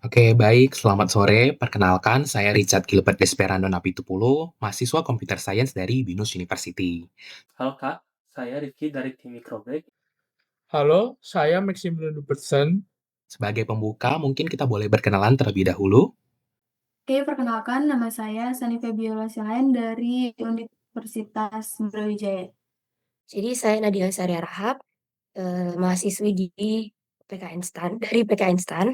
Oke, baik. Selamat sore. Perkenalkan, saya Richard Gilbert Desperando Napitupulu, mahasiswa Computer Science dari BINUS University. Halo Kak, saya Rifki dari tim Microbreak. Halo, saya Maximilian Robertson. Sebagai pembuka, mungkin kita boleh berkenalan terlebih dahulu. Oke, perkenalkan nama saya Sani Febiola Silain dari Universitas Brawijaya. Jadi saya Nadia Saria Rahab, mahasiswi di PKN STAN, dari PKN STAN.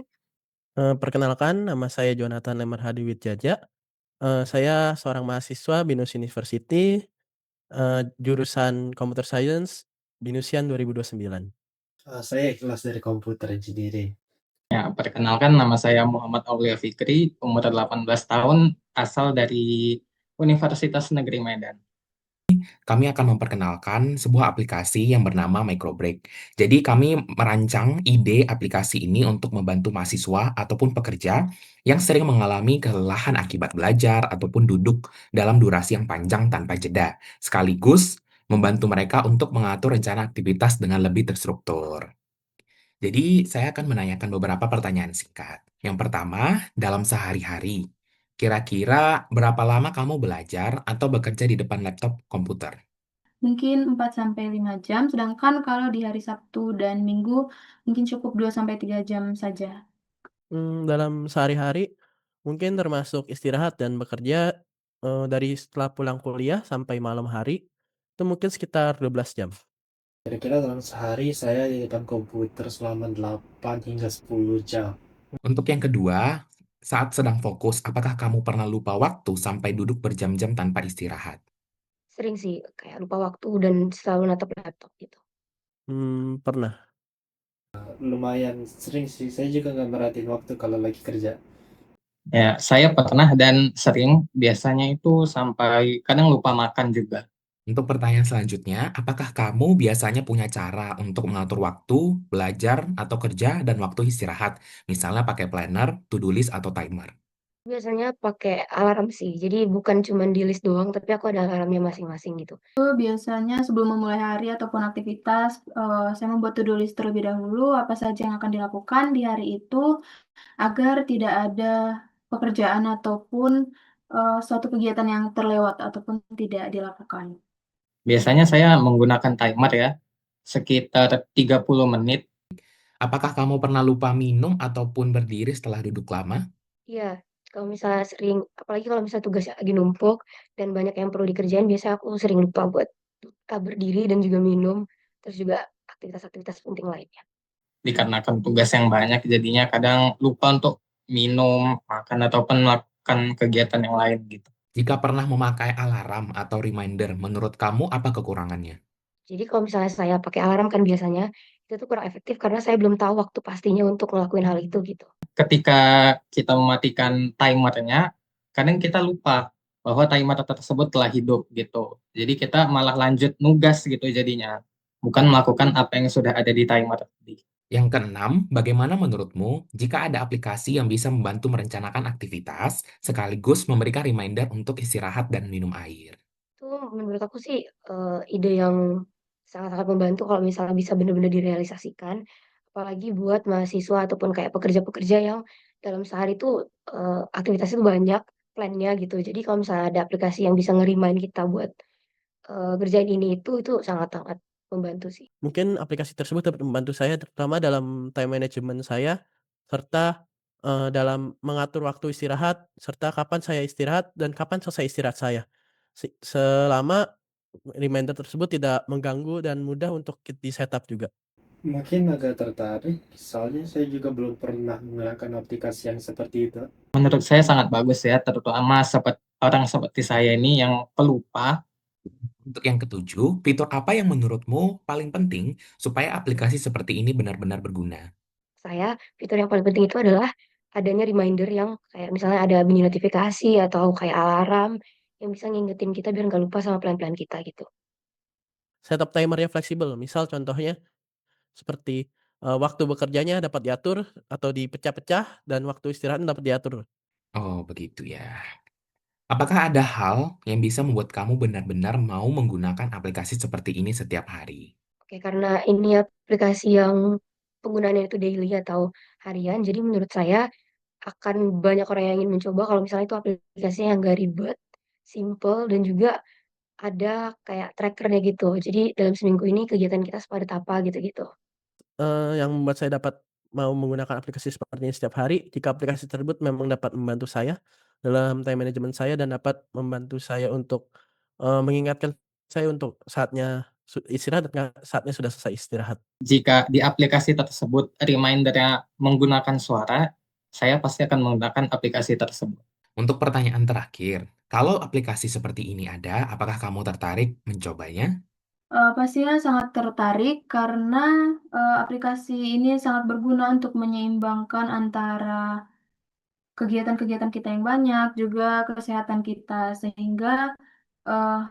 Perkenalkan, nama saya Jonathan Lemar Hadi Widjaja. Saya seorang mahasiswa BINUS University, jurusan Computer Science, BINUSian 2029. Saya Ikhlas dari Computer Engineering. Ya, perkenalkan nama saya Muhammad Aulia Fikri, umur 18 tahun, asal dari Universitas Negeri Medan. Kami akan memperkenalkan sebuah aplikasi yang bernama Microbreak. Jadi kami merancang ide aplikasi ini untuk membantu mahasiswa ataupun pekerja yang sering mengalami kelelahan akibat belajar ataupun duduk dalam durasi yang panjang tanpa jeda, sekaligus membantu mereka untuk mengatur rencana aktivitas dengan lebih terstruktur. Jadi, saya akan menanyakan beberapa pertanyaan singkat. Yang pertama, dalam sehari-hari, kira-kira berapa lama kamu belajar atau bekerja di depan laptop komputer? Mungkin 4-5 jam, sedangkan kalau di hari Sabtu dan Minggu mungkin cukup 2-3 jam saja. Dalam sehari-hari, mungkin termasuk istirahat dan bekerja, dari setelah pulang kuliah sampai malam hari, itu mungkin sekitar 12 jam. Kira-kira dalam sehari saya di depan komputer selama 8 hingga 10 jam. Untuk yang kedua, saat sedang fokus, apakah kamu pernah lupa waktu sampai duduk berjam-jam tanpa istirahat? Sering sih kayak lupa waktu dan selalu natap laptop gitu. Pernah. Lumayan sering sih, saya juga nggak merhatiin waktu kalau lagi kerja. Ya, saya pernah dan sering, biasanya itu sampai kadang lupa makan juga. Untuk pertanyaan selanjutnya, apakah kamu biasanya punya cara untuk mengatur waktu, belajar, atau kerja, dan waktu istirahat? Misalnya pakai planner, to-do list, atau timer. Biasanya pakai alarm sih, jadi bukan cuma di list doang, tapi aku ada alarmnya masing-masing gitu. Biasanya sebelum memulai hari ataupun aktivitas, saya membuat to-do list terlebih dahulu apa saja yang akan dilakukan di hari itu agar tidak ada pekerjaan ataupun suatu kegiatan yang terlewat ataupun tidak dilakukan. Biasanya saya menggunakan timer ya, sekitar 30 menit. Apakah kamu pernah lupa minum ataupun berdiri setelah duduk lama? Iya, kalau misalnya sering, apalagi kalau misalnya tugasnya lagi numpuk dan banyak yang perlu dikerjain, biasanya aku sering lupa buat berdiri dan juga minum, terus juga aktivitas-aktivitas penting lainnya. Dikarenakan tugas yang banyak, jadinya kadang lupa untuk minum, makan, ataupun melakukan kegiatan yang lain gitu. Jika pernah memakai alarm atau reminder, menurut kamu apa kekurangannya? Jadi kalau misalnya saya pakai alarm kan biasanya, itu tuh kurang efektif karena saya belum tahu waktu pastinya untuk ngelakuin hal itu gitu. Ketika kita mematikan timernya, kadang kita lupa bahwa timer tersebut telah hidup gitu. Jadi kita malah lanjut nugas gitu jadinya, bukan melakukan apa yang sudah ada di timer tadi. Yang keenam, bagaimana menurutmu jika ada aplikasi yang bisa membantu merencanakan aktivitas sekaligus memberikan reminder untuk istirahat dan minum air? Itu menurut aku sih ide yang sangat-sangat membantu kalau misalnya bisa benar-benar direalisasikan, apalagi buat mahasiswa ataupun kayak pekerja-pekerja yang dalam sehari itu aktivitasnya itu banyak, plan-nya gitu. Jadi kalau misalnya ada aplikasi yang bisa nge-remind kita buat ngerjain ini itu sangat-sangat membantu sih. Mungkin aplikasi tersebut dapat membantu saya terutama dalam time management saya, serta, dalam mengatur waktu istirahat, serta kapan saya istirahat dan kapan selesai istirahat saya. Selama reminder tersebut tidak mengganggu dan mudah untuk di-setup juga. Mungkin agak tertarik, soalnya saya juga belum pernah menggunakan aplikasi yang seperti itu. Menurut saya sangat bagus ya, terutama orang seperti saya ini yang pelupa. Untuk yang ketujuh, fitur apa yang menurutmu paling penting supaya aplikasi seperti ini benar-benar berguna? Fitur yang paling penting itu adalah adanya reminder yang kayak misalnya ada bunyi notifikasi atau kayak alarm yang bisa ngingetin kita biar nggak lupa sama plan-plan kita gitu. Setup timernya fleksibel, misal contohnya seperti, waktu bekerjanya dapat diatur atau dipecah-pecah dan waktu istirahat dapat diatur. Oh, begitu ya. Apakah ada hal yang bisa membuat kamu benar-benar mau menggunakan aplikasi seperti ini setiap hari? Oke, karena ini aplikasi yang penggunaannya itu daily atau harian, jadi menurut saya akan banyak orang yang ingin mencoba kalau misalnya itu aplikasinya yang nggak ribet, simple, dan juga ada kayak trackernya gitu. Jadi dalam seminggu ini kegiatan kita sepadat apa gitu-gitu. Yang membuat saya dapat mau menggunakan aplikasi seperti ini setiap hari, jika aplikasi tersebut memang dapat membantu saya dalam time management saya dan dapat membantu saya untuk, mengingatkan saya untuk saatnya istirahat dan saatnya sudah selesai istirahat. Jika di aplikasi tersebut reminder-nya menggunakan suara, saya pasti akan menggunakan aplikasi tersebut. Untuk pertanyaan terakhir, kalau aplikasi seperti ini ada, apakah kamu tertarik mencobanya? Pastinya sangat tertarik karena aplikasi ini sangat berguna untuk menyeimbangkan antara kegiatan-kegiatan kita yang banyak, juga kesehatan kita, sehingga eh,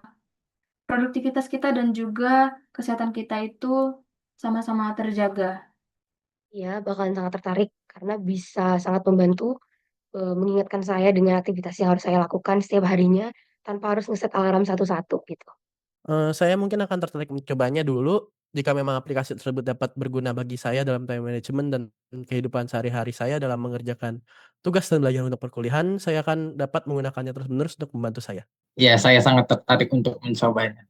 produktivitas kita dan juga kesehatan kita itu sama-sama terjaga. Ya, bakalan sangat tertarik karena bisa sangat membantu mengingatkan saya dengan aktivitas yang harus saya lakukan setiap harinya tanpa harus ngeset alarm satu-satu gitu. Saya mungkin akan tertarik mencobanya dulu, jika memang aplikasi tersebut dapat berguna bagi saya dalam time management dan kehidupan sehari-hari saya dalam mengerjakan tugas dan belajar untuk perkuliahan, saya akan dapat menggunakannya terus-menerus untuk membantu saya. Ya, saya sangat tertarik untuk mencobanya.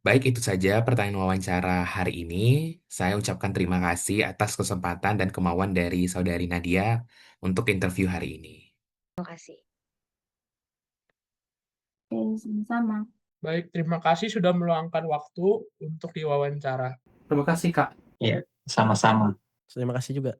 Baik, itu saja pertanyaan wawancara hari ini. Saya ucapkan terima kasih atas kesempatan dan kemauan dari saudari Nadia untuk interview hari ini. Terima kasih. Oke, sama-sama. Baik, terima kasih sudah meluangkan waktu untuk diwawancara. Terima kasih, Kak. Ya, sama-sama. Terima kasih juga.